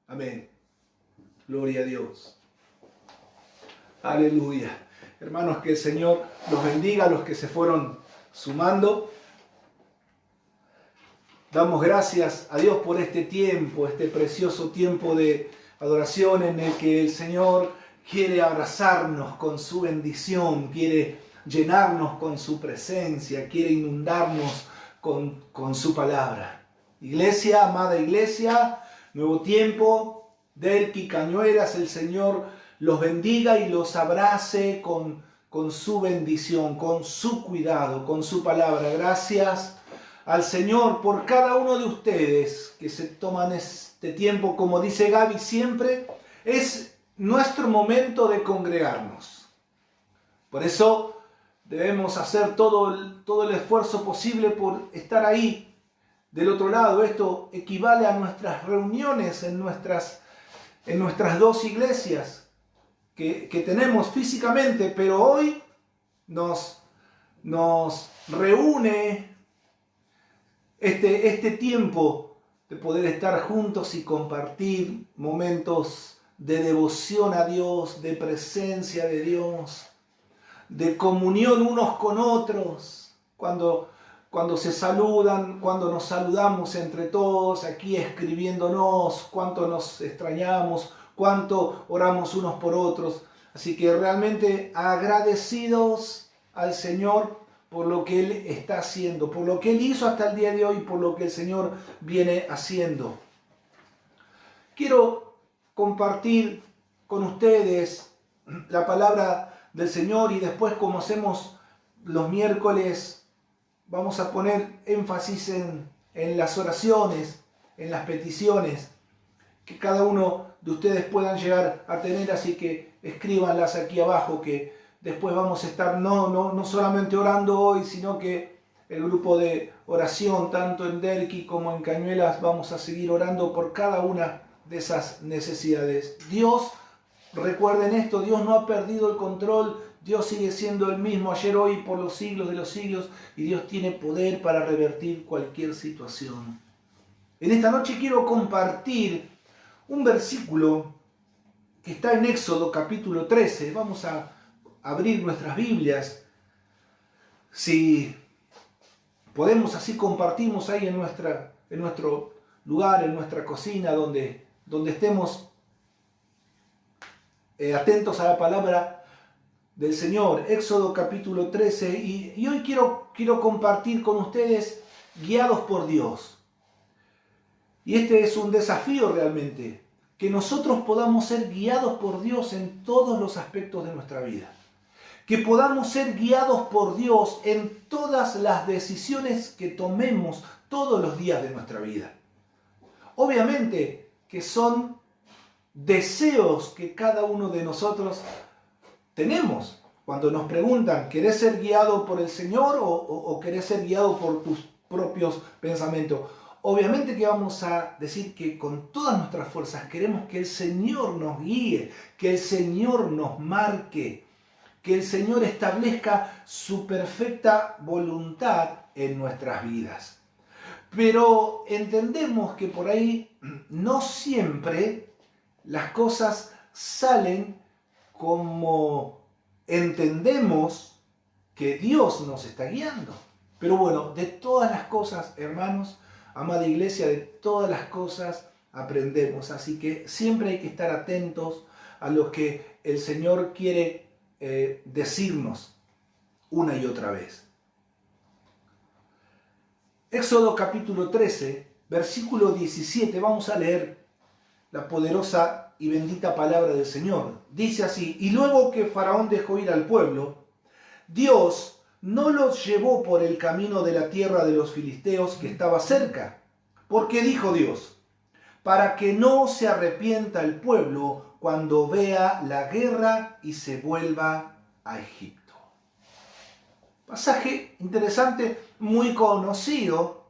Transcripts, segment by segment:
Amén. Gloria a Dios. Aleluya. Hermanos, que el Señor los bendiga a los que se fueron sumando. Damos gracias a Dios por este tiempo, este precioso tiempo de adoración en el que el Señor quiere abrazarnos con su bendición, quiere llenarnos con su presencia, quiere inundarnos con su palabra. Iglesia, amada iglesia, nuevo tiempo, Derqui, Cañuelas, el Señor los bendiga y los abrace con su bendición, con su cuidado, con su palabra. Gracias al Señor por cada uno de ustedes que se toman este tiempo, como dice Gaby siempre, es nuestro momento de congregarnos. Por eso debemos hacer todo el esfuerzo posible por estar ahí, del otro lado. Esto equivale a nuestras reuniones en nuestras dos iglesias que tenemos físicamente, pero hoy nos reúne este tiempo de poder estar juntos y compartir momentos de devoción a Dios, de presencia de Dios, de comunión unos con otros, cuando se saludan, cuando nos saludamos entre todos, aquí escribiéndonos, cuánto nos extrañamos, cuánto oramos unos por otros. Así que realmente agradecidos al Señor por lo que Él está haciendo, por lo que Él hizo hasta el día de hoy, por lo que el Señor viene haciendo. Quiero compartir con ustedes la palabra del Señor y después, como hacemos los miércoles, vamos a poner énfasis en las oraciones, en las peticiones que cada uno de ustedes puedan llegar a tener, así que escríbanlas aquí abajo, que después vamos a estar no solamente orando hoy, sino que el grupo de oración, tanto en Derqui como en Cañuelas, vamos a seguir orando por cada una de esas necesidades. Dios, recuerden esto, Dios no ha perdido el control. Dios sigue siendo el mismo ayer, hoy, por los siglos de los siglos, y Dios tiene poder para revertir cualquier situación. En esta noche quiero compartir un versículo que está en Éxodo capítulo 13. Vamos a abrir nuestras Biblias. Si podemos, así compartimos ahí en nuestro lugar, en nuestra cocina, donde estemos atentos a la palabra del Señor. Éxodo capítulo 13, y hoy quiero compartir con ustedes guiados por Dios. Y este es un desafío realmente, que nosotros podamos ser guiados por Dios en todos los aspectos de nuestra vida. Que podamos ser guiados por Dios en todas las decisiones que tomemos todos los días de nuestra vida. Obviamente que son deseos que cada uno de nosotros tenemos. Cuando nos preguntan, ¿querés ser guiado por el Señor o querés ser guiado por tus propios pensamientos? Obviamente que vamos a decir que con todas nuestras fuerzas queremos que el Señor nos guíe, que el Señor nos marque, que el Señor establezca su perfecta voluntad en nuestras vidas. Pero entendemos que por ahí no siempre las cosas salen como entendemos que Dios nos está guiando. Pero bueno, de todas las cosas, hermanos, amada iglesia, de todas las cosas aprendemos. Así que siempre hay que estar atentos a lo que el Señor quiere decirnos una y otra vez. Éxodo capítulo 13, versículo 17, vamos a leer la poderosa y bendita palabra del Señor. Dice así: y luego que Faraón dejó ir al pueblo, Dios no los llevó por el camino de la tierra de los filisteos que estaba cerca, porque dijo Dios, para que no se arrepienta el pueblo cuando vea la guerra y se vuelva a Egipto. Pasaje interesante, muy conocido,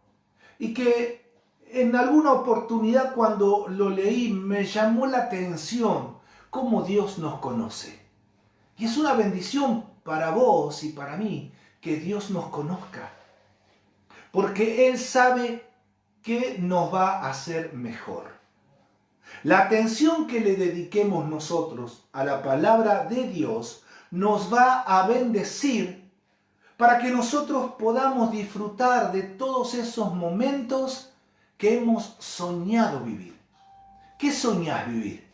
y que en alguna oportunidad cuando lo leí me llamó la atención cómo Dios nos conoce. Y es una bendición para vos y para mí que Dios nos conozca, porque Él sabe qué nos va a hacer mejor. La atención que le dediquemos nosotros a la palabra de Dios nos va a bendecir para que nosotros podamos disfrutar de todos esos momentos que hemos soñado vivir. ¿Qué soñás vivir?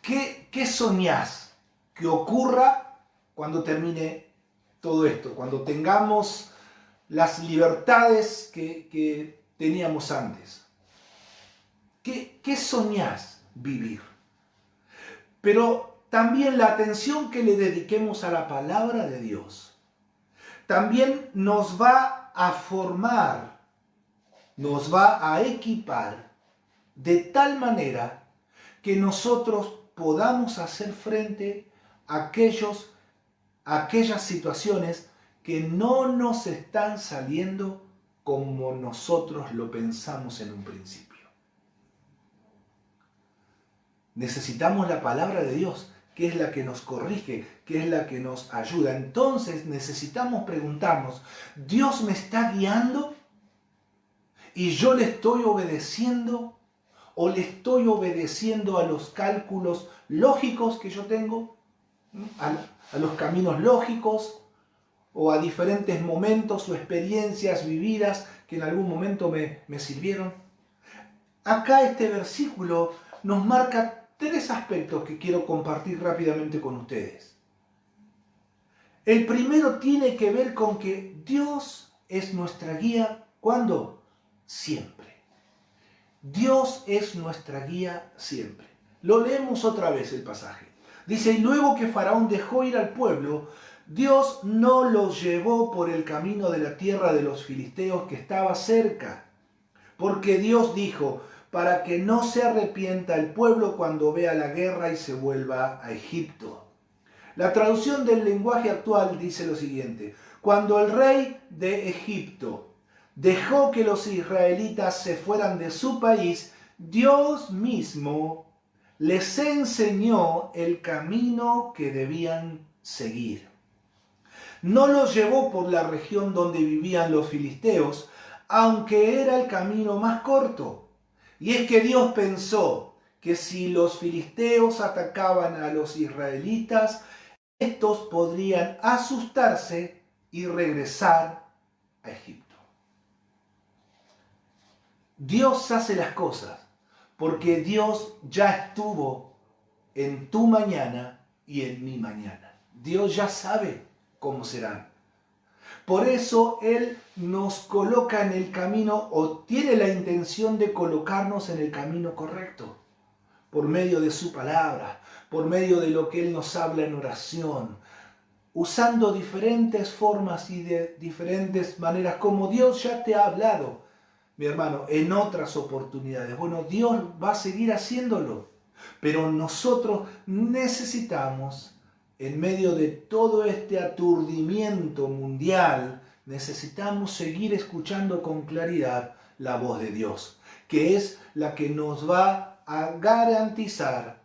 ¿Qué soñás que ocurra cuando termine todo esto? Cuando tengamos las libertades que teníamos antes. ¿Qué soñás vivir? Pero también la atención que le dediquemos a la palabra de Dios también nos va a formar, nos va a equipar de tal manera que nosotros podamos hacer frente a aquellas situaciones que no nos están saliendo como nosotros lo pensamos en un principio. Necesitamos la palabra de Dios, que es la que nos corrige, que es la que nos ayuda. Entonces necesitamos preguntarnos, ¿Dios me está guiando? ¿Y yo le estoy obedeciendo? ¿O le estoy obedeciendo a los cálculos lógicos que yo tengo? ¿A los caminos lógicos? ¿O a diferentes momentos o experiencias vividas que en algún momento me sirvieron? Acá este versículo nos marca 3 aspectos que quiero compartir rápidamente con ustedes. El primero tiene que ver con que Dios es nuestra guía. ¿Cuándo? Siempre. Dios es nuestra guía siempre. Lo leemos otra vez el pasaje. Dice, y luego que Faraón dejó ir al pueblo, Dios no los llevó por el camino de la tierra de los filisteos que estaba cerca. Porque Dios dijo, para que no se arrepienta el pueblo cuando vea la guerra y se vuelva a Egipto. La traducción del lenguaje actual dice lo siguiente: cuando el rey de Egipto dejó que los israelitas se fueran de su país, Dios mismo les enseñó el camino que debían seguir. No los llevó por la región donde vivían los filisteos, aunque era el camino más corto. Y es que Dios pensó que si los filisteos atacaban a los israelitas, estos podrían asustarse y regresar a Egipto. Dios hace las cosas porque Dios ya estuvo en tu mañana y en mi mañana. Dios ya sabe cómo serán. Por eso Él nos coloca en el camino, o tiene la intención de colocarnos en el camino correcto, por medio de su palabra, por medio de lo que Él nos habla en oración, usando diferentes formas y de diferentes maneras, como Dios ya te ha hablado, mi hermano, en otras oportunidades. Bueno, Dios va a seguir haciéndolo, pero nosotros necesitamos, en medio de todo este aturdimiento mundial, necesitamos seguir escuchando con claridad la voz de Dios, que es la que nos va a garantizar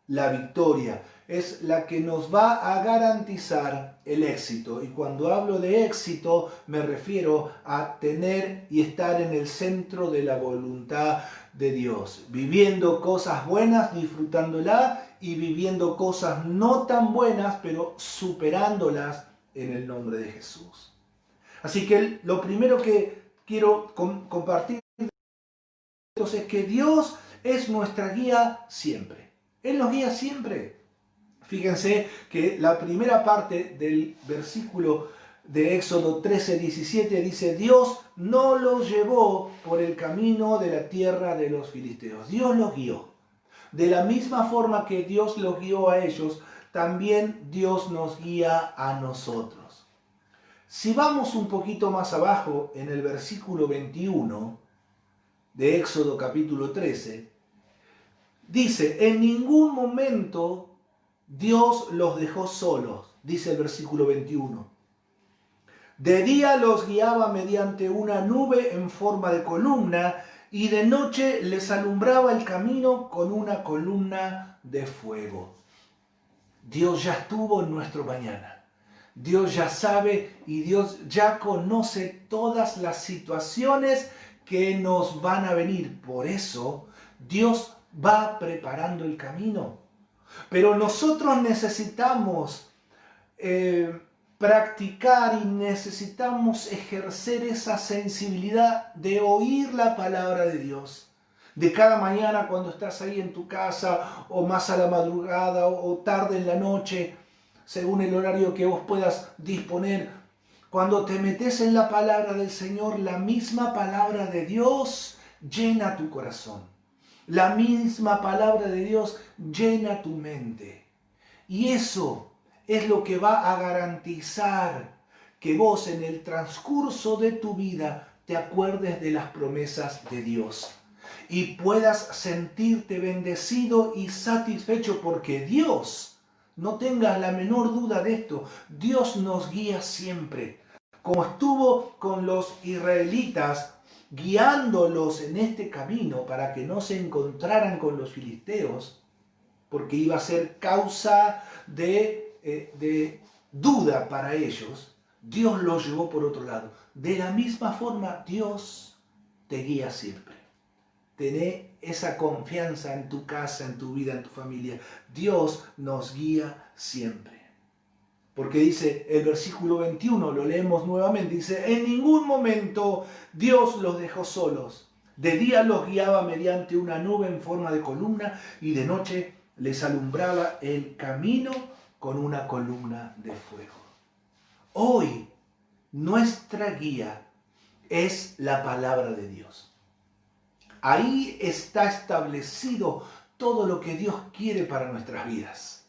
la victoria, es la que nos va a garantizar el éxito. Y cuando hablo de éxito, me refiero a tener y estar en el centro de la voluntad de Dios, viviendo cosas buenas, disfrutándola, y viviendo cosas no tan buenas, pero superándolas en el nombre de Jesús. Así que lo primero que quiero compartir es que Dios es nuestra guía siempre. Él nos guía siempre. Fíjense que la primera parte del versículo de Éxodo 13:17 dice, Dios no los llevó por el camino de la tierra de los filisteos. Dios los guió. De la misma forma que Dios los guió a ellos, también Dios nos guía a nosotros. Si vamos un poquito más abajo, en el versículo 21 de Éxodo capítulo 13, dice, en ningún momento Dios los dejó solos, dice el versículo 21. De día los guiaba mediante una nube en forma de columna, y de noche les alumbraba el camino con una columna de fuego. Dios ya estuvo en nuestro mañana. Dios ya sabe y Dios ya conoce todas las situaciones que nos van a venir. Por eso Dios va preparando el camino. Pero nosotros necesitamos practicar y necesitamos ejercer esa sensibilidad de oír la palabra de Dios. De cada mañana cuando estás ahí en tu casa, o más a la madrugada, o tarde en la noche, según el horario que vos puedas disponer. Cuando te metes en la palabra del Señor, la misma palabra de Dios llena tu corazón. La misma palabra de Dios llena tu mente. Y eso es lo que va a garantizar que vos en el transcurso de tu vida te acuerdes de las promesas de Dios y puedas sentirte bendecido y satisfecho, porque Dios, no tengas la menor duda de esto, Dios nos guía siempre. Como estuvo con los israelitas, guiándolos en este camino para que no se encontraran con los filisteos, porque iba a ser causa de duda para ellos, Dios los llevó por otro lado. De la misma forma, Dios te guía siempre. Tené esa confianza en tu casa, en tu vida, en tu familia. Dios nos guía siempre. Porque dice el versículo 21, lo leemos nuevamente, dice: en ningún momento Dios los dejó solos. De día los guiaba mediante una nube en forma de columna y de noche les alumbraba el camino con una columna de fuego. Hoy nuestra guía es la palabra de Dios. Ahí está establecido todo lo que Dios quiere para nuestras vidas.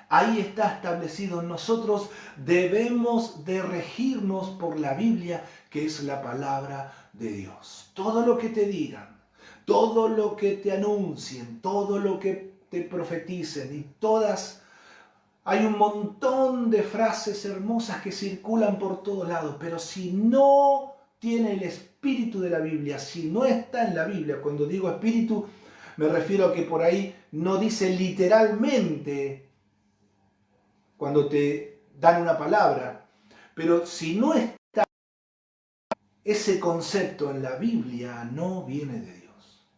Ahí está establecido. Nosotros debemos de regirnos por la Biblia, que es la palabra de Dios. Todo lo que te digan, todo lo que te anuncien, todo lo que te profeticen y todas... Hay un montón de frases hermosas que circulan por todos lados, pero si no tiene el espíritu de la Biblia, si no está en la Biblia, cuando digo espíritu, me refiero a que por ahí no dice literalmente cuando te dan una palabra, pero si no está ese concepto en la Biblia, no viene de Dios.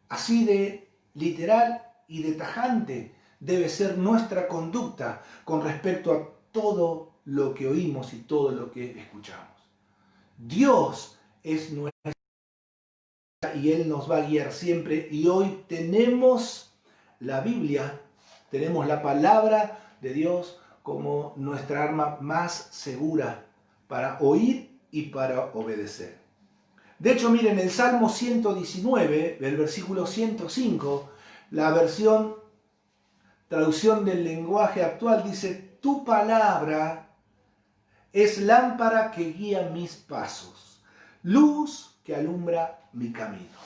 Así de literal y de tajante debe ser nuestra conducta con respecto a todo lo que oímos y todo lo que escuchamos. Dios es nuestra y Él nos va a guiar siempre, y hoy tenemos la Biblia, tenemos la palabra de Dios como nuestra arma más segura para oír y para obedecer. De hecho, miren, el Salmo 119, el versículo 105, la traducción del lenguaje actual dice: tu palabra es lámpara que guía mis pasos, luz que alumbra mi camino.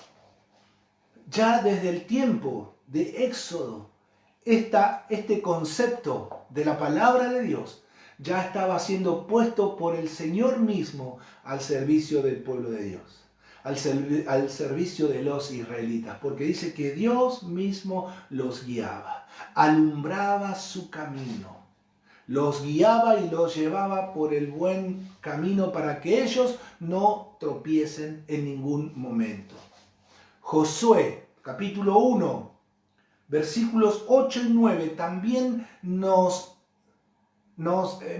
Ya desde el tiempo de Éxodo, este concepto de la palabra de Dios ya estaba siendo puesto por el Señor mismo al servicio del pueblo de Dios, al servicio de los israelitas, porque dice que Dios mismo los guiaba, alumbraba su camino, los guiaba y los llevaba por el buen camino para que ellos no tropiecen en ningún momento. Josué, capítulo 1, versículos 8 y 9, también nos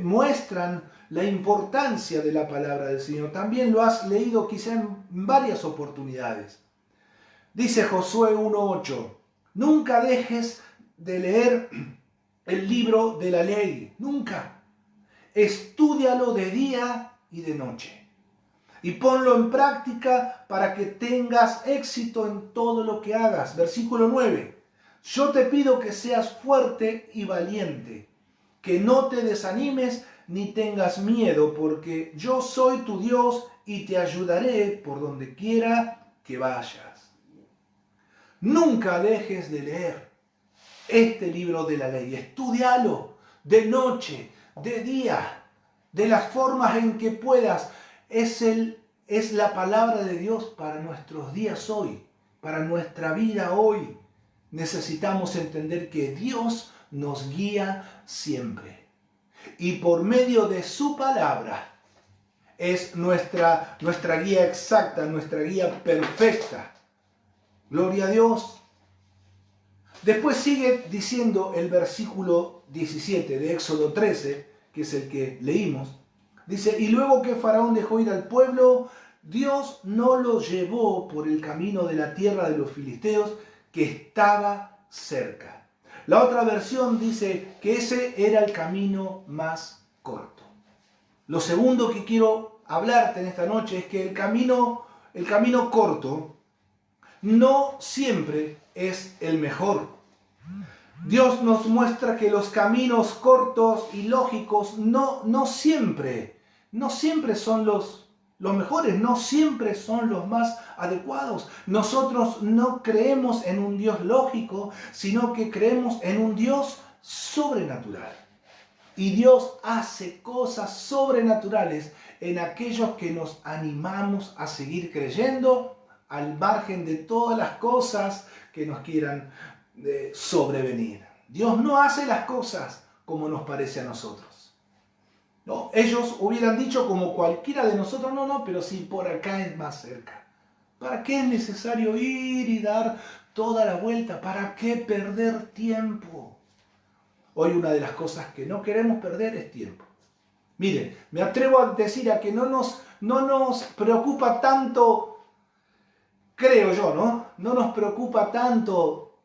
muestran la importancia de la palabra del Señor. También lo has leído quizá en varias oportunidades. Dice Josué 1:8: nunca dejes de leer el libro de la ley, nunca. Estúdialo de día y de noche, y ponlo en práctica para que tengas éxito en todo lo que hagas. Versículo 9: yo te pido que seas fuerte y valiente, que no te desanimes ni tengas miedo, porque yo soy tu Dios y te ayudaré por donde quiera que vayas. Nunca dejes de leer este libro de la ley. Estúdialo de noche, de día, de las formas en que puedas. Es la palabra de Dios para nuestros días hoy, para nuestra vida hoy. Necesitamos entender que Dios nos guía siempre. Y por medio de su palabra es nuestra guía exacta, nuestra guía perfecta. Gloria a Dios. Después sigue diciendo el versículo 17 de Éxodo 13, que es el que leímos. Dice, y luego que Faraón dejó ir al pueblo, Dios no lo llevó por el camino de la tierra de los filisteos que estaba cerca. La otra versión dice que ese era el camino más corto. Lo segundo que quiero hablarte en esta noche es que el camino corto no siempre es el mejor. Dios nos muestra que los caminos cortos y lógicos no siempre son los mejores, no siempre son los más adecuados. Nosotros no creemos en un Dios lógico, sino que creemos en un Dios sobrenatural. Y Dios hace cosas sobrenaturales en aquellos que nos animamos a seguir creyendo al margen de todas las cosas que nos quieran sobrevenir. Dios no hace las cosas como nos parece a nosotros. ¿No? Ellos hubieran dicho como cualquiera de nosotros, no, pero si por acá es más cerca. ¿Para qué es necesario ir y dar toda la vuelta? ¿Para qué perder tiempo? Hoy una de las cosas que no queremos perder es tiempo. Miren, me atrevo a decir a que no nos preocupa tanto, creo yo, ¿no? No nos preocupa tanto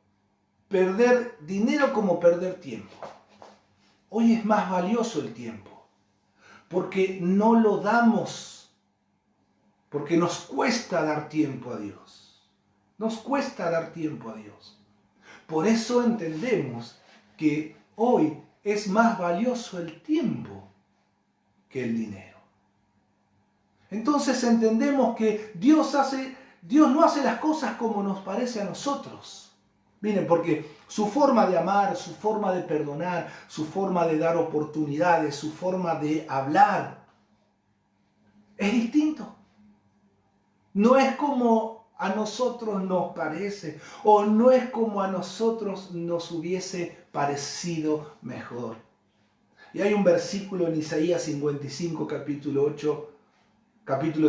perder dinero como perder tiempo. Hoy es más valioso el tiempo, porque no lo damos, porque nos cuesta dar tiempo a Dios. Nos cuesta dar tiempo a Dios. Por eso entendemos que hoy es más valioso el tiempo que el dinero. Entonces entendemos que Dios no hace las cosas como nos parece a nosotros. Miren, porque su forma de amar, su forma de perdonar, su forma de dar oportunidades, su forma de hablar, es distinto. No es como a nosotros nos parece, o no es como a nosotros nos hubiese parecido mejor. Y hay un versículo en Isaías 55, capítulo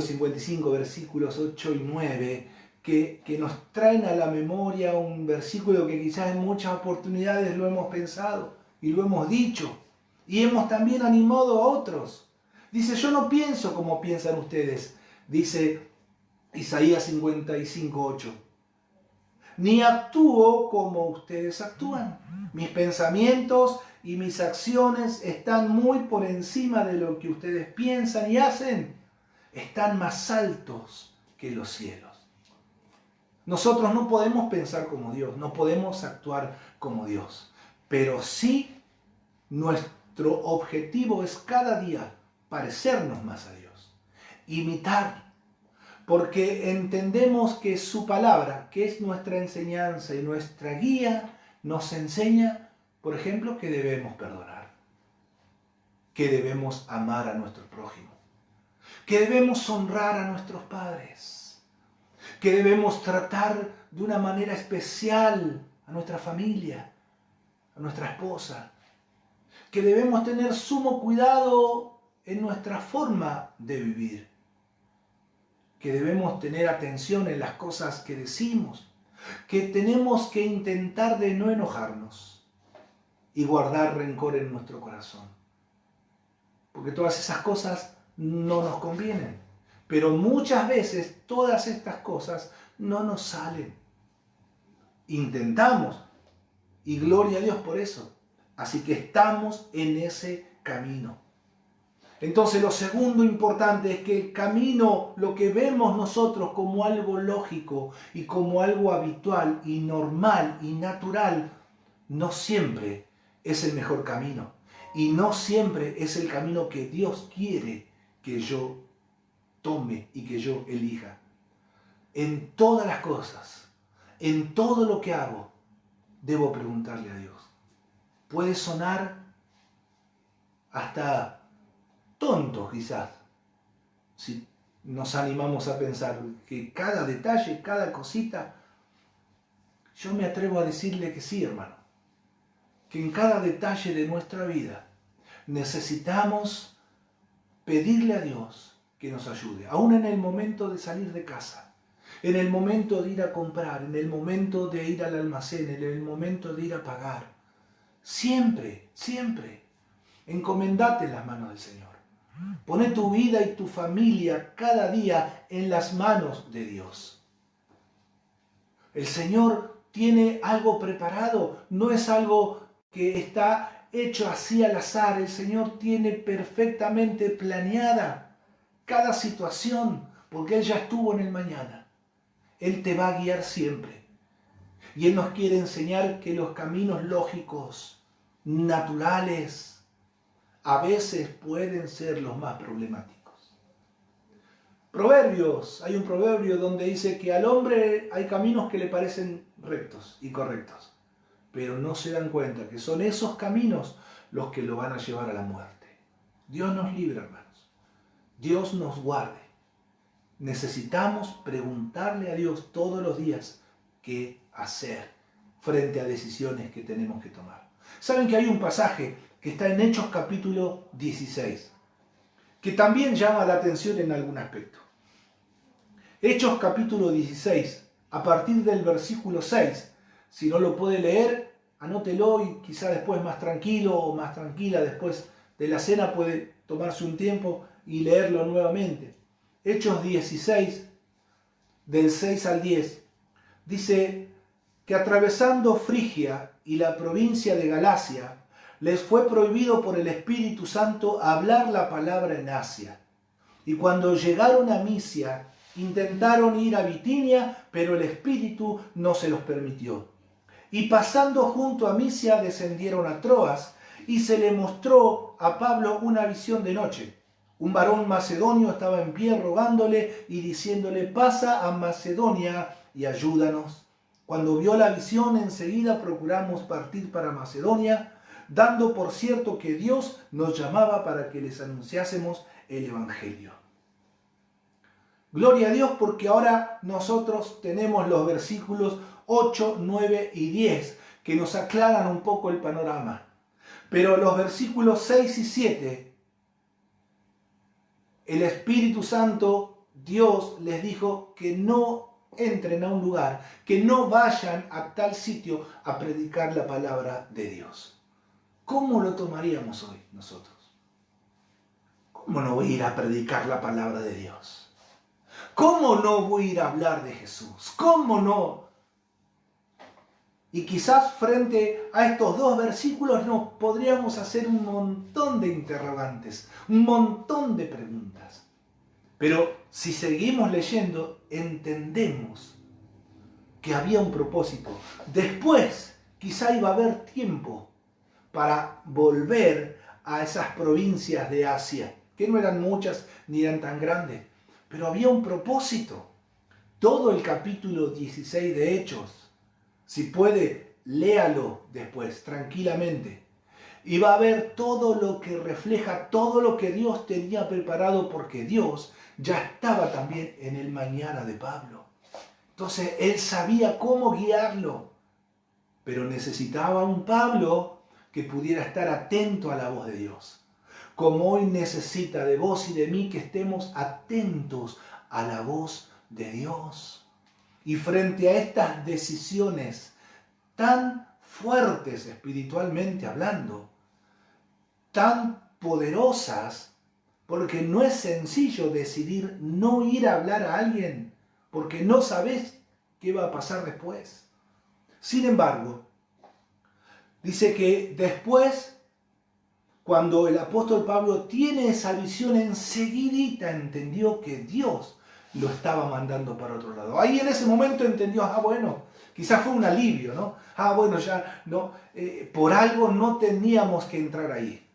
55, versículos 8 y 9, que nos traen a la memoria un versículo que quizás en muchas oportunidades lo hemos pensado y lo hemos dicho, y hemos también animado a otros. Dice, yo no pienso como piensan ustedes, dice Isaías 55, 8. Ni actúo como ustedes actúan. Mis pensamientos y mis acciones están muy por encima de lo que ustedes piensan y hacen. Están más altos que los cielos. Nosotros no podemos pensar como Dios, no podemos actuar como Dios, pero sí nuestro objetivo es cada día parecernos más a Dios, imitar, porque entendemos que su palabra, que es nuestra enseñanza y nuestra guía, nos enseña, por ejemplo, que debemos perdonar, que debemos amar a nuestro prójimo, que debemos honrar a nuestros padres, que debemos tratar de una manera especial a nuestra familia, a nuestra esposa, que debemos tener sumo cuidado en nuestra forma de vivir, que debemos tener atención en las cosas que decimos, que tenemos que intentar de no enojarnos y guardar rencor en nuestro corazón, porque todas esas cosas no nos convienen. Pero muchas veces todas estas cosas no nos salen. Intentamos, y gloria a Dios por eso. Así que estamos en ese camino. Entonces lo segundo importante es que el camino, lo que vemos nosotros como algo lógico y como algo habitual y normal y natural, no siempre es el mejor camino. Y no siempre es el camino que Dios quiere que yo tome y que yo elija. En todas las cosas, en todo lo que hago, debo preguntarle a Dios. Puede sonar hasta tonto quizás, si nos animamos a pensar que cada detalle, cada cosita, yo me atrevo a decirle que sí, hermano, que en cada detalle de nuestra vida necesitamos pedirle a Dios que nos ayude, aún en el momento de salir de casa. en el momento de ir a comprar, en el momento de ir al almacén, en el momento de ir a pagar. Siempre, siempre, encomendate en las manos del Señor. Pone tu vida y tu familia cada día en las manos de Dios. El Señor tiene algo preparado, no es algo que está hecho así al azar. El Señor tiene perfectamente planeada cada situación, porque Él ya estuvo en el mañana. Él te va a guiar siempre. Y Él nos quiere enseñar que los caminos lógicos, naturales, a veces pueden ser los más problemáticos. Proverbios, hay un proverbio donde dice que al hombre hay caminos que le parecen rectos y correctos, pero no se dan cuenta que son esos caminos los que lo van a llevar a la muerte. Dios nos libre, hermanos. Dios nos guarde. Necesitamos preguntarle a Dios todos los días qué hacer frente a decisiones que tenemos que tomar. Saben que hay un pasaje que está en Hechos capítulo 16, que también llama la atención en algún aspecto. Hechos capítulo 16, a partir del versículo 6, si no lo puede leer, anótelo y quizá después más tranquilo o más tranquila, después de la cena puede tomarse un tiempo y leerlo nuevamente. Hechos 16, del 6 al 10, dice que atravesando Frigia y la provincia de Galacia, les fue prohibido por el Espíritu Santo hablar la palabra en Asia. Y cuando llegaron a Misia, intentaron ir a Bitinia, pero el Espíritu no se los permitió. Y pasando junto a Misia, descendieron a Troas, y se le mostró a Pablo una visión de noche. Un varón macedonio estaba en pie rogándole y diciéndole: pasa a Macedonia y ayúdanos. Cuando vio la visión, enseguida procuramos partir para Macedonia, dando por cierto que Dios nos llamaba para que les anunciásemos el Evangelio. Gloria a Dios, porque ahora nosotros tenemos los versículos 8, 9 y 10 que nos aclaran un poco el panorama. Pero los versículos 6 y 7, el Espíritu Santo, Dios les dijo que no entren a un lugar, que no vayan a tal sitio a predicar la palabra de Dios. ¿Cómo lo tomaríamos hoy nosotros? ¿Cómo no voy a ir a predicar la palabra de Dios? ¿Cómo no voy a ir a hablar de Jesús? ¿Cómo no? Y quizás frente a estos dos versículos nos podríamos hacer un montón de interrogantes, un montón de preguntas. Pero si seguimos leyendo, entendemos que había un propósito. Después, quizá iba a haber tiempo para volver a esas provincias de Asia, que no eran muchas ni eran tan grandes, pero había un propósito. Todo el capítulo 16 de Hechos, si puede, léalo después, tranquilamente. Y va a ver todo lo que refleja, todo lo que Dios tenía preparado, porque Dios ya estaba también en el mañana de Pablo. Entonces, Él sabía cómo guiarlo, pero necesitaba un Pablo que pudiera estar atento a la voz de Dios. Como hoy necesita de vos y de mí que estemos atentos a la voz de Dios. Y frente a estas decisiones tan fuertes espiritualmente hablando, tan poderosas, porque no es sencillo decidir no ir a hablar a alguien, porque no sabes qué va a pasar después. Sin embargo, dice que después, cuando el apóstol Pablo tiene esa visión, enseguidita entendió que Dios lo estaba mandando para otro lado. Ahí en ese momento entendió, bueno, quizás fue un alivio, ¿no? Bueno, ya no, por algo no teníamos que entrar ahí,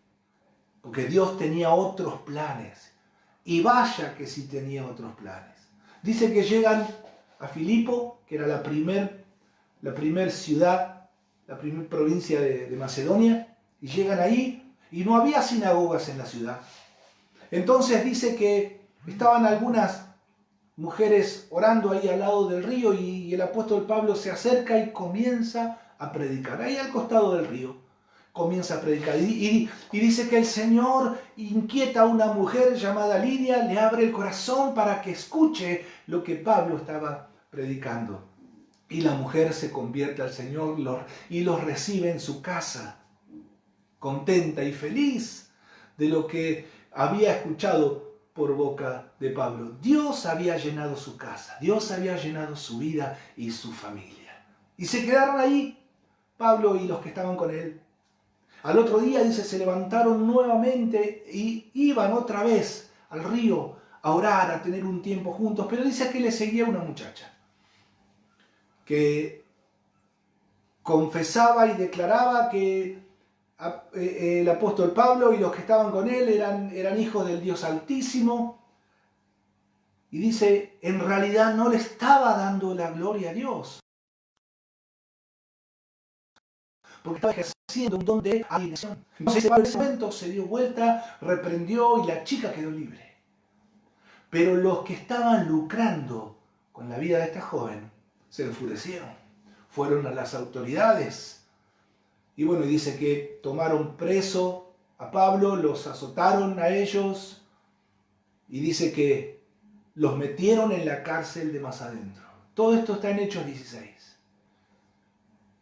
porque Dios tenía otros planes. Y vaya que sí tenía otros planes. Dice que llegan a Filipo, que era la primer ciudad, la primera provincia de Macedonia, y llegan ahí y no había sinagogas en la ciudad. Entonces dice que estaban algunas mujeres orando ahí al lado del río y el apóstol Pablo se acerca y comienza a predicar. Ahí al costado del río comienza a predicar. Y dice que el Señor inquieta a una mujer llamada Lidia, le abre el corazón para que escuche lo que Pablo estaba predicando. Y la mujer se convierte al Señor y los recibe en su casa, contenta y feliz de lo que había escuchado por boca de Pablo. Dios había llenado su casa, Dios había llenado su vida y su familia. Y se quedaron ahí, Pablo y los que estaban con él. Al otro día, dice, se levantaron nuevamente y iban otra vez al río a orar, a tener un tiempo juntos. Pero dice que le seguía una muchacha que confesaba y declaraba que el apóstol Pablo y los que estaban con él eran hijos del Dios Altísimo. Y dice, en realidad no le estaba dando la gloria a Dios, porque estaba ejerciendo un don de adivinación. Entonces Pablo en ese momento se dio vuelta, reprendió y la chica quedó libre. Pero los que estaban lucrando con la vida de esta joven se enfurecieron. Fueron a las autoridades. Y bueno, dice que tomaron preso a Pablo, los azotaron a ellos y dice que los metieron en la cárcel de más adentro. Todo esto está en Hechos 16.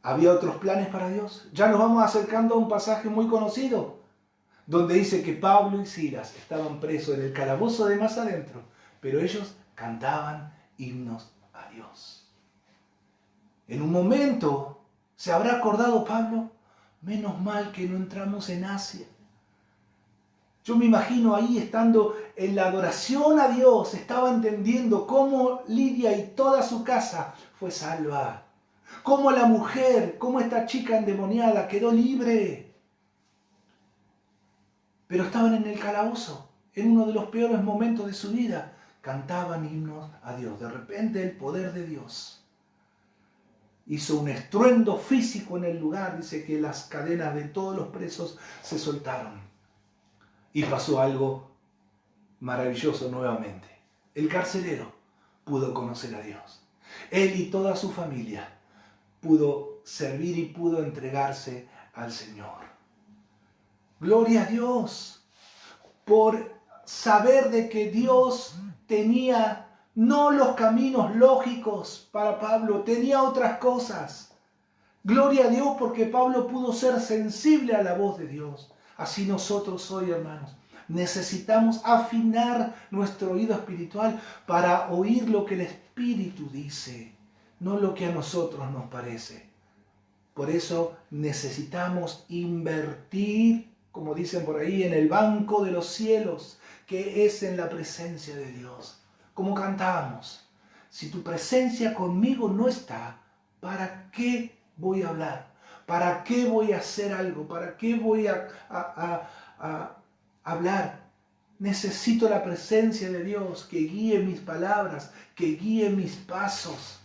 ¿Había otros planes para Dios? Ya nos vamos acercando a un pasaje muy conocido, donde dice que Pablo y Silas estaban presos en el calabozo de más adentro, pero ellos cantaban himnos a Dios. En un momento se habrá acordado Pablo, menos mal que no entramos en Asia. Yo me imagino ahí estando en la adoración a Dios, estaba entendiendo cómo Lidia y toda su casa fue salva. Cómo la mujer, cómo esta chica endemoniada quedó libre. Pero estaban en el calabozo, en uno de los peores momentos de su vida. Cantaban himnos a Dios. De repente el poder de Dios hizo un estruendo físico en el lugar. Dice que las cadenas de todos los presos se soltaron. Y pasó algo maravilloso nuevamente. El carcelero pudo conocer a Dios. Él y toda su familia pudo servir y pudo entregarse al Señor. Gloria a Dios por saber de que Dios tenía no los caminos lógicos para Pablo, tenía otras cosas. Gloria a Dios porque Pablo pudo ser sensible a la voz de Dios. Así nosotros hoy, hermanos, necesitamos afinar nuestro oído espiritual para oír lo que el Espíritu dice, no lo que a nosotros nos parece. Por eso necesitamos invertir, como dicen por ahí, en el banco de los cielos, que es en la presencia de Dios. Como cantamos, si tu presencia conmigo no está, ¿para qué voy a hablar? ¿Para qué voy a hacer algo? ¿Para qué voy a hablar? Necesito la presencia de Dios que guíe mis palabras, que guíe mis pasos,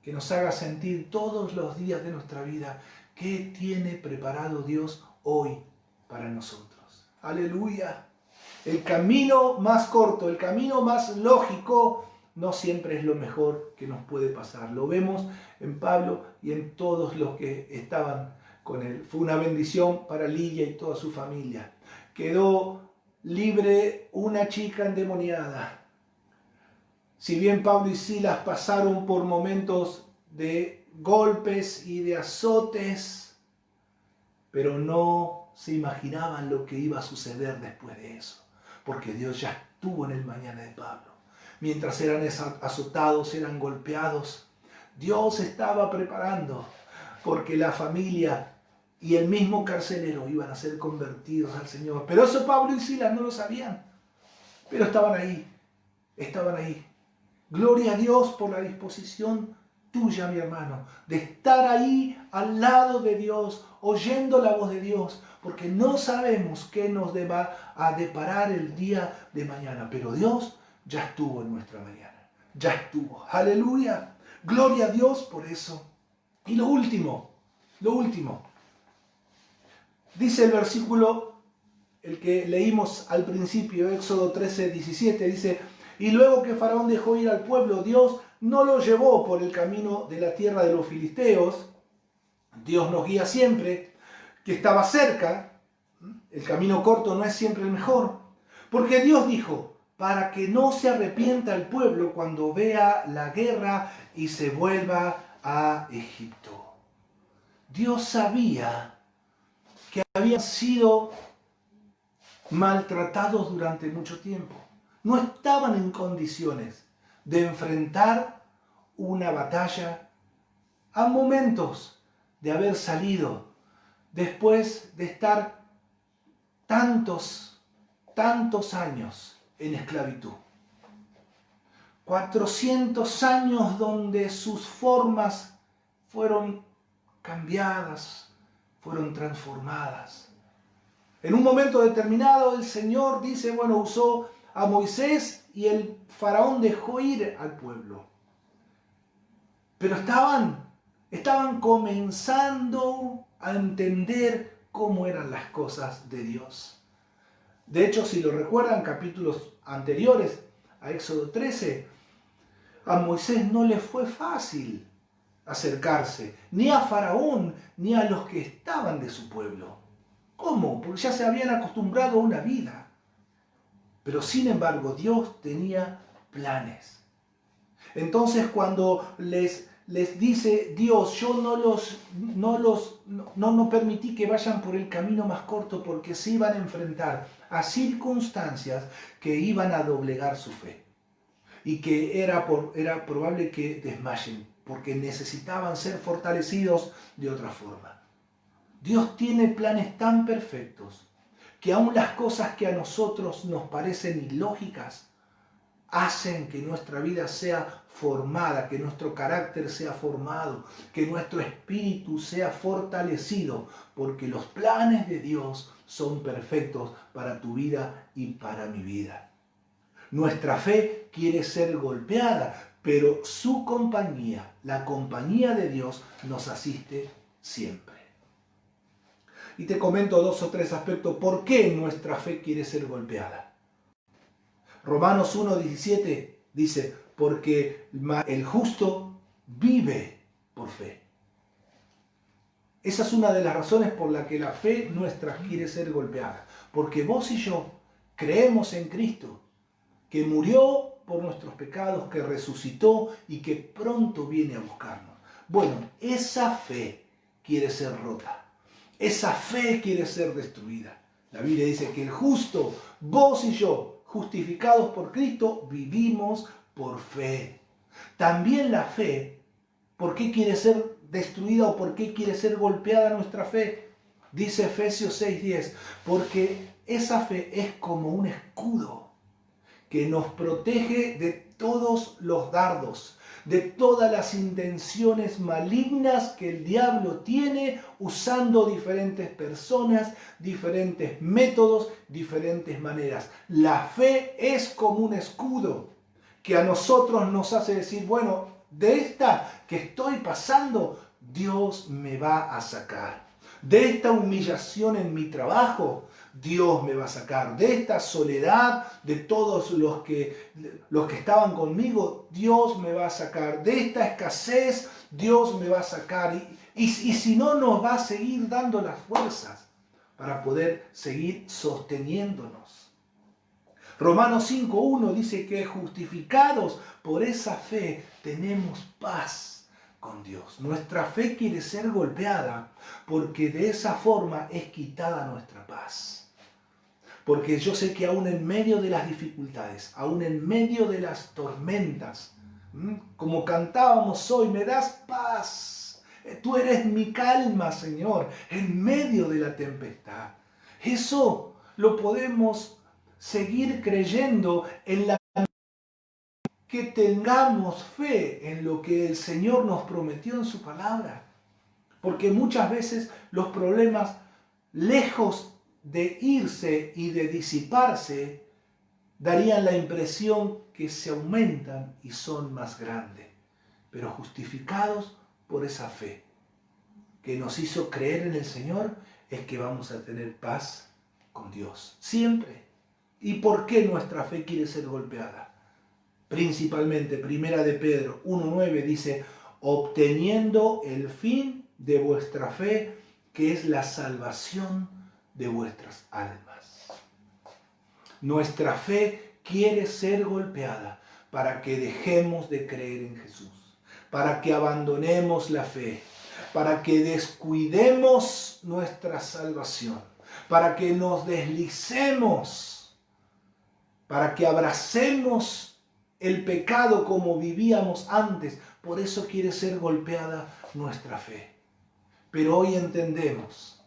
que nos haga sentir todos los días de nuestra vida qué tiene preparado Dios hoy para nosotros. Aleluya. El camino más corto, el camino más lógico, no siempre es lo mejor que nos puede pasar. Lo vemos en Pablo y en todos los que estaban con él. Fue una bendición para Lidia y toda su familia. Quedó libre una chica endemoniada. Si bien Pablo y Silas pasaron por momentos de golpes y de azotes, pero no se imaginaban lo que iba a suceder después de eso, porque Dios ya estuvo en el mañana de Pablo. Mientras eran azotados, eran golpeados, Dios estaba preparando, porque la familia y el mismo carcelero iban a ser convertidos al Señor. Pero eso Pablo y Silas no lo sabían, pero estaban ahí, estaban ahí. Gloria a Dios por la disposición tuya, mi hermano, de estar ahí al lado de Dios, oyendo la voz de Dios, porque no sabemos qué nos va a deparar el día de mañana, pero Dios ya estuvo en nuestra mañana, ya estuvo. Aleluya, gloria a Dios por eso. Y lo último, dice el versículo, el que leímos al principio, Éxodo 13, 17, dice: y luego que Faraón dejó ir al pueblo, Dios no lo llevó por el camino de la tierra de los filisteos. Dios nos guía siempre, que estaba cerca. El camino corto no es siempre el mejor. Porque Dios dijo: para que no se arrepienta el pueblo cuando vea la guerra y se vuelva a Egipto. Dios sabía que habían sido maltratados durante mucho tiempo. No estaban en condiciones de enfrentar una batalla a momentos de haber salido después de estar tantos años en esclavitud. 400 años donde sus formas fueron cambiadas, fueron transformadas. En un momento determinado el Señor dice, bueno, usó a Moisés y el faraón dejó ir al pueblo. Pero estaban comenzando a entender cómo eran las cosas de Dios. De hecho, si lo recuerdan, capítulos anteriores a Éxodo 13, a Moisés no le fue fácil acercarse, ni a Faraón, ni a los que estaban de su pueblo. ¿Cómo? Porque ya se habían acostumbrado a una vida. Pero sin embargo, Dios tenía planes. Entonces, cuando les dice Dios, yo no permití que vayan por el camino más corto porque se iban a enfrentar a circunstancias que iban a doblegar su fe y que era probable que desmayen porque necesitaban ser fortalecidos de otra forma. Dios tiene planes tan perfectos que aun las cosas que a nosotros nos parecen ilógicas hacen que nuestra vida sea formada, que nuestro carácter sea formado, que nuestro espíritu sea fortalecido, porque los planes de Dios son perfectos para tu vida y para mi vida. Nuestra fe quiere ser golpeada, pero su compañía, la compañía de Dios, nos asiste siempre. Y te comento 2 o 3 aspectos por qué nuestra fe quiere ser golpeada. Romanos 1:17 dice, porque el justo vive por fe. Esa es una de las razones por la que la fe nuestra quiere ser golpeada. Porque vos y yo creemos en Cristo, que murió por nuestros pecados, que resucitó y que pronto viene a buscarnos. Bueno, esa fe quiere ser rota. Esa fe quiere ser destruida. La Biblia dice que el justo, vos y yo, justificados por Cristo, vivimos por fe. También la fe, ¿por qué quiere ser destruida o por qué quiere ser golpeada nuestra fe? Dice Efesios 6:10, porque esa fe es como un escudo que nos protege de todos los dardos, de todas las intenciones malignas que el diablo tiene usando diferentes personas, diferentes métodos, diferentes maneras. La fe es como un escudo que a nosotros nos hace decir, bueno, de esta que estoy pasando, Dios me va a sacar. De esta humillación en mi trabajo, Dios me va a sacar. De esta soledad de todos los que estaban conmigo, Dios me va a sacar. De esta escasez, Dios me va a sacar. Y si no, nos va a seguir dando las fuerzas para poder seguir sosteniéndonos. Romanos 5:1 dice que justificados por esa fe tenemos paz con Dios. Nuestra fe quiere ser golpeada porque de esa forma es quitada nuestra paz. Porque yo sé que aún en medio de las dificultades, aún en medio de las tormentas, como cantábamos hoy, me das paz. Tú eres mi calma, Señor, en medio de la tempestad. Eso lo podemos seguir creyendo en la que tengamos fe en lo que el Señor nos prometió en su palabra. Porque muchas veces los problemas, lejos de irse y de disiparse, darían la impresión que se aumentan y son más grandes. Pero justificados por esa fe que nos hizo creer en el Señor, es que vamos a tener paz con Dios. Siempre. ¿Y por qué nuestra fe quiere ser golpeada? Principalmente, Primera de Pedro 1:9 dice, obteniendo el fin de vuestra fe, que es la salvación de vuestras almas. Nuestra fe quiere ser golpeada para que dejemos de creer en Jesús, para que abandonemos la fe, para que descuidemos nuestra salvación, para que nos deslicemos, para que abracemos el pecado como vivíamos antes. Por eso quiere ser golpeada nuestra fe. Pero hoy entendemos,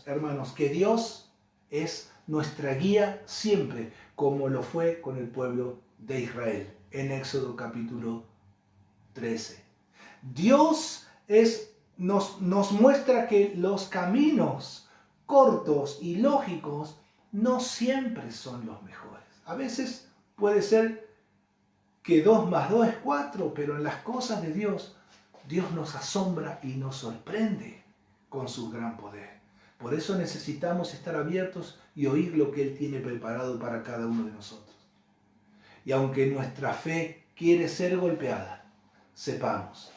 hermanos, que Dios es nuestra guía siempre, como lo fue con el pueblo de Israel en Éxodo capítulo 13. Dios nos muestra que los caminos cortos y lógicos no siempre son los mejores. A veces puede ser que 2 más 2 es 4, pero en las cosas de Dios, Dios nos asombra y nos sorprende con su gran poder. Por eso necesitamos estar abiertos y oír lo que Él tiene preparado para cada uno de nosotros. Y aunque nuestra fe quiere ser golpeada, sepamos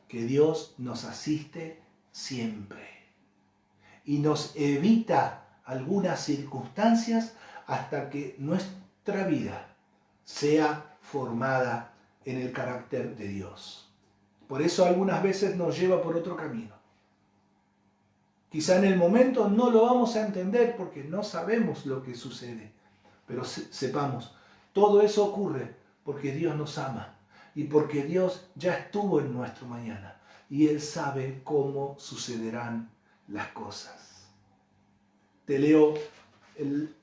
que Dios nos asiste siempre y nos evita algunas circunstancias hasta que nuestra vida sea formada en el carácter de Dios. Por eso algunas veces nos lleva por otro camino. Quizá en el momento no lo vamos a entender porque no sabemos lo que sucede, pero sepamos, todo eso ocurre porque Dios nos ama y porque Dios ya estuvo en nuestro mañana y Él sabe cómo sucederán las cosas. Te leo el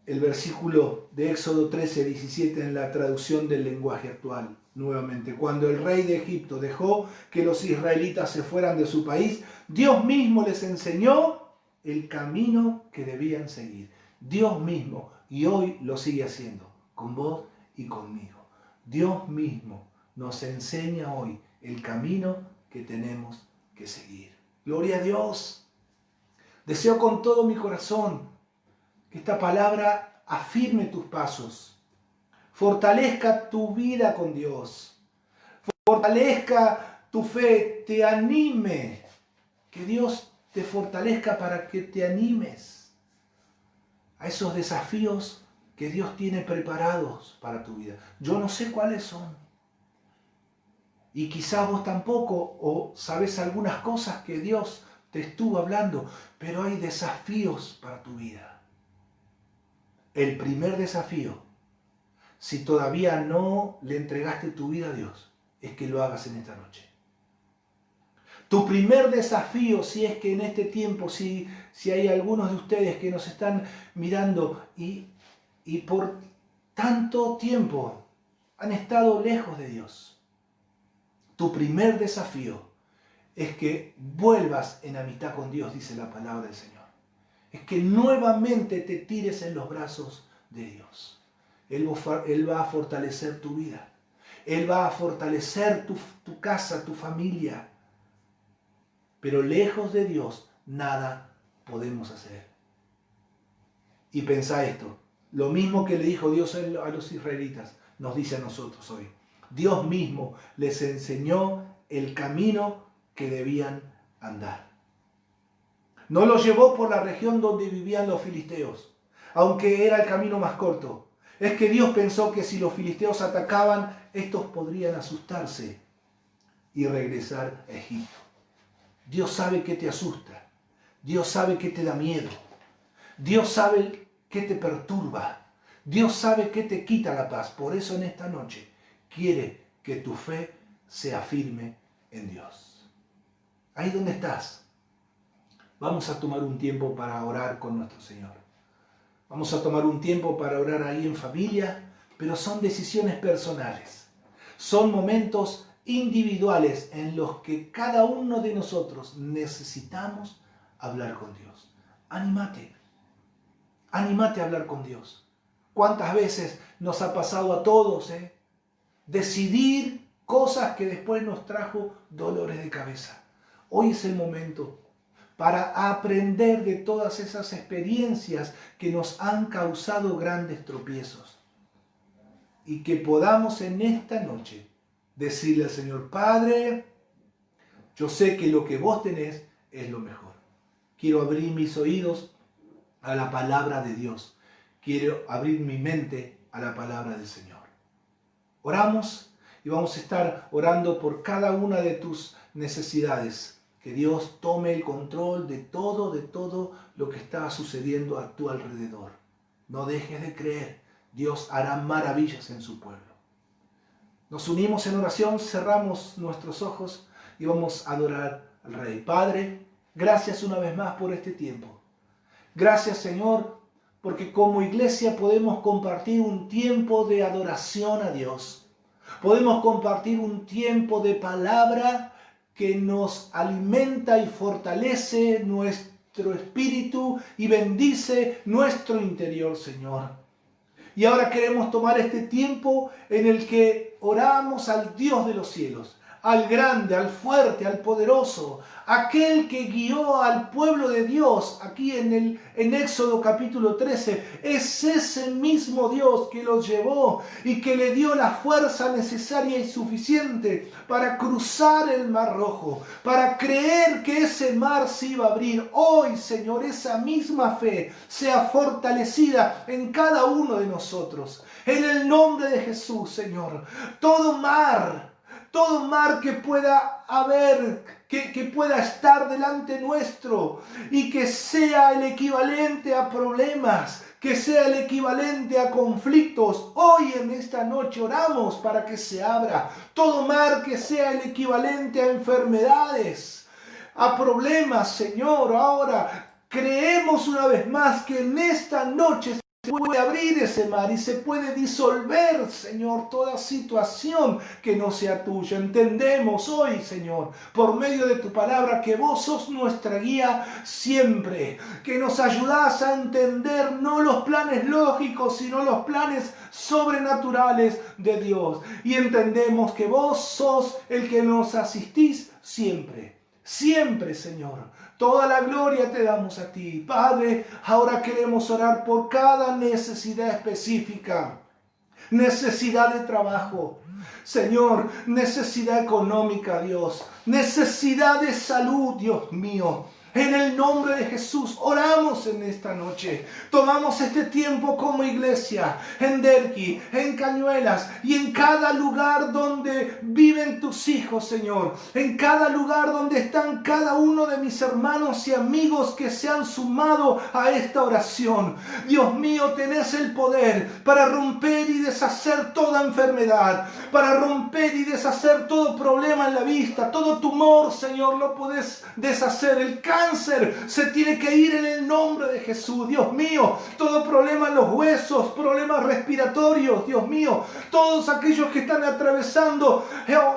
versículo de Éxodo 13, 17 en la traducción del lenguaje actual. Nuevamente, cuando el rey de Egipto dejó que los israelitas se fueran de su país, Dios mismo les enseñó el camino que debían seguir. Dios mismo, y hoy lo sigue haciendo, con vos y conmigo. Dios mismo nos enseña hoy el camino que tenemos que seguir. Gloria a Dios. Deseo con todo mi corazón que esta palabra afirme tus pasos, fortalezca tu vida con Dios, fortalezca tu fe, te anime, que Dios te fortalezca para que te animes a esos desafíos que Dios tiene preparados para tu vida. Yo no sé cuáles son. Y quizás vos tampoco, o sabes algunas cosas que Dios te estuvo hablando, pero hay desafíos para tu vida. El primer desafío, si todavía no le entregaste tu vida a Dios, es que lo hagas en esta noche. Tu primer desafío, si es que en este tiempo, si hay algunos de ustedes que nos están mirando y por tanto tiempo han estado lejos de Dios, tu primer desafío es que vuelvas en amistad con Dios, dice la palabra del Señor. Es que nuevamente te tires en los brazos de Dios. Él va a fortalecer tu vida. Él va a fortalecer tu casa, tu familia. Pero lejos de Dios, nada podemos hacer. Y pensá esto. Lo mismo que le dijo Dios a los israelitas, nos dice a nosotros hoy. Dios mismo les enseñó el camino que debían andar. No los llevó por la región donde vivían los filisteos, aunque era el camino más corto. Es que Dios pensó que si los filisteos atacaban, estos podrían asustarse y regresar a Egipto. Dios sabe qué te asusta. Dios sabe qué te da miedo. Dios sabe qué te perturba. Dios sabe qué te quita la paz. Por eso en esta noche quiere que tu fe sea firme en Dios. Ahí donde estás, vamos a tomar un tiempo para orar con nuestro Señor. Vamos a tomar un tiempo para orar ahí en familia, pero son decisiones personales. Son momentos individuales en los que cada uno de nosotros necesitamos hablar con Dios. Anímate a hablar con Dios. ¿Cuántas veces nos ha pasado a todos, decidir cosas que después nos trajo dolores de cabeza? Hoy es el momento para aprender de todas esas experiencias que nos han causado grandes tropiezos. Y que podamos en esta noche decirle al Señor: Padre, yo sé que lo que vos tenés es lo mejor. Quiero abrir mis oídos a la palabra de Dios. Quiero abrir mi mente a la palabra del Señor. Oramos y vamos a estar orando por cada una de tus necesidades. Que Dios tome el control de todo lo que está sucediendo a tu alrededor. No dejes de creer. Dios hará maravillas en su pueblo. Nos unimos en oración, cerramos nuestros ojos y vamos a adorar al Rey. Padre, gracias una vez más por este tiempo. Gracias, Señor, porque como iglesia podemos compartir un tiempo de adoración a Dios. Podemos compartir un tiempo de palabra que nos alimenta y fortalece nuestro espíritu y bendice nuestro interior, Señor. Y ahora queremos tomar este tiempo en el que oramos al Dios de los cielos, al grande, al fuerte, al poderoso, aquel que guió al pueblo de Dios aquí en Éxodo capítulo 13. Es ese mismo Dios que los llevó y que le dio la fuerza necesaria y suficiente para cruzar el Mar Rojo, para creer que ese mar se iba a abrir. Hoy, Señor, esa misma fe sea fortalecida en cada uno de nosotros. En el nombre de Jesús, Señor, todo mar que pueda haber, que pueda estar delante nuestro y que sea el equivalente a problemas, que sea el equivalente a conflictos. Hoy en esta noche oramos para que se abra. Todo mar que sea el equivalente a enfermedades, a problemas, Señor. Ahora creemos una vez más que en esta noche se puede abrir ese mar y se puede disolver, Señor, toda situación que no sea tuya. Entendemos hoy, Señor, por medio de tu palabra, que vos sos nuestra guía siempre, que nos ayudás a entender no los planes lógicos, sino los planes sobrenaturales de Dios. Y entendemos que vos sos el que nos asistís siempre. Siempre, Señor. Toda la gloria te damos a ti. Padre, ahora queremos orar por cada necesidad específica. Necesidad de trabajo, Señor, necesidad económica, Dios. Necesidad de salud, Dios mío. En el nombre de Jesús oramos en esta noche. Tomamos este tiempo como iglesia en Derqui, en Cañuelas y en cada lugar donde viven tus hijos, Señor. En cada lugar donde están cada uno de mis hermanos y amigos que se han sumado a esta oración. Dios mío, tenés el poder para romper y deshacer toda enfermedad, para romper y deshacer todo problema en la vista, todo tumor, Señor, lo podés deshacer. El cáncer se tiene que ir en el nombre de Jesús. Dios mío, todo problema en los huesos, problemas respiratorios, Dios mío, todos aquellos que están atravesando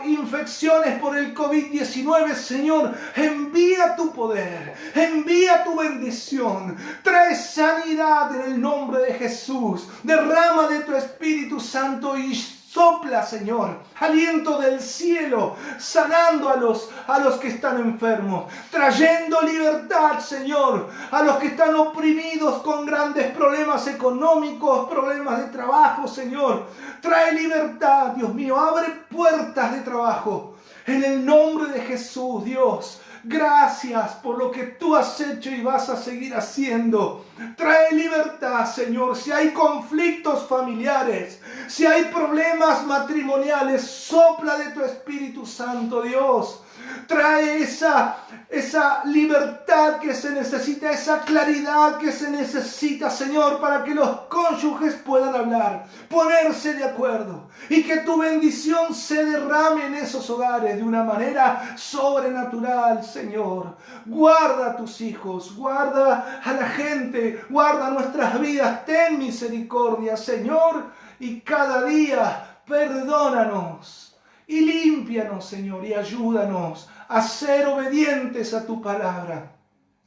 infecciones por el COVID-19, Señor, envía tu poder, envía tu bendición, trae sanidad en el nombre de Jesús, derrama de tu Espíritu Santo y sopla, Señor, aliento del cielo, sanando a los que están enfermos, trayendo libertad, Señor, a los que están oprimidos con grandes problemas económicos, problemas de trabajo, Señor. Trae libertad, Dios mío, abre puertas de trabajo. En el nombre de Jesús, Dios. Gracias por lo que tú has hecho y vas a seguir haciendo. Trae libertad, Señor. Si hay conflictos familiares, si hay problemas matrimoniales, sopla de tu Espíritu Santo, Dios. Trae esa libertad que se necesita, esa claridad que se necesita, Señor, para que los cónyuges puedan hablar, ponerse de acuerdo y que tu bendición se derrame en esos hogares de una manera sobrenatural, Señor. Guarda a tus hijos, guarda a la gente, guarda nuestras vidas. Ten misericordia, Señor, y cada día perdónanos. Y límpianos, Señor, y ayúdanos a ser obedientes a tu palabra.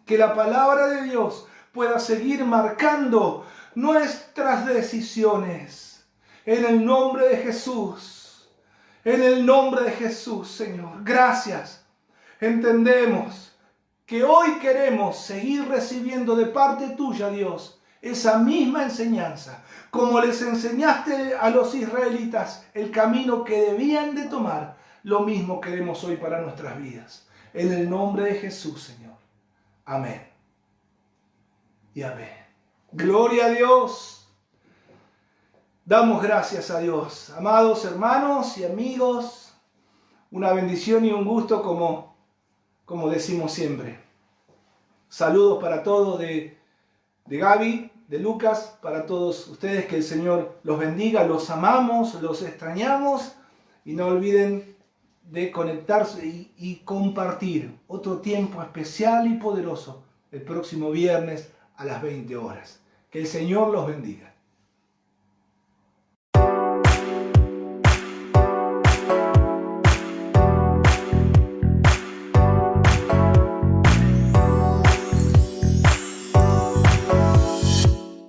Que la palabra de Dios pueda seguir marcando nuestras decisiones. En el nombre de Jesús. En el nombre de Jesús, Señor. Gracias. Entendemos que hoy queremos seguir recibiendo de parte tuya, Dios, esa misma enseñanza, como les enseñaste a los israelitas el camino que debían de tomar, lo mismo queremos hoy para nuestras vidas. En el nombre de Jesús, Señor. Amén. Y amén. Gloria a Dios. Damos gracias a Dios. Amados hermanos y amigos, una bendición y un gusto como decimos siempre. Saludos para todos de Gaby, de Lucas, para todos ustedes, que el Señor los bendiga, los amamos, los extrañamos y no olviden de conectarse y compartir otro tiempo especial y poderoso el próximo viernes a las 20 horas. Que el Señor los bendiga.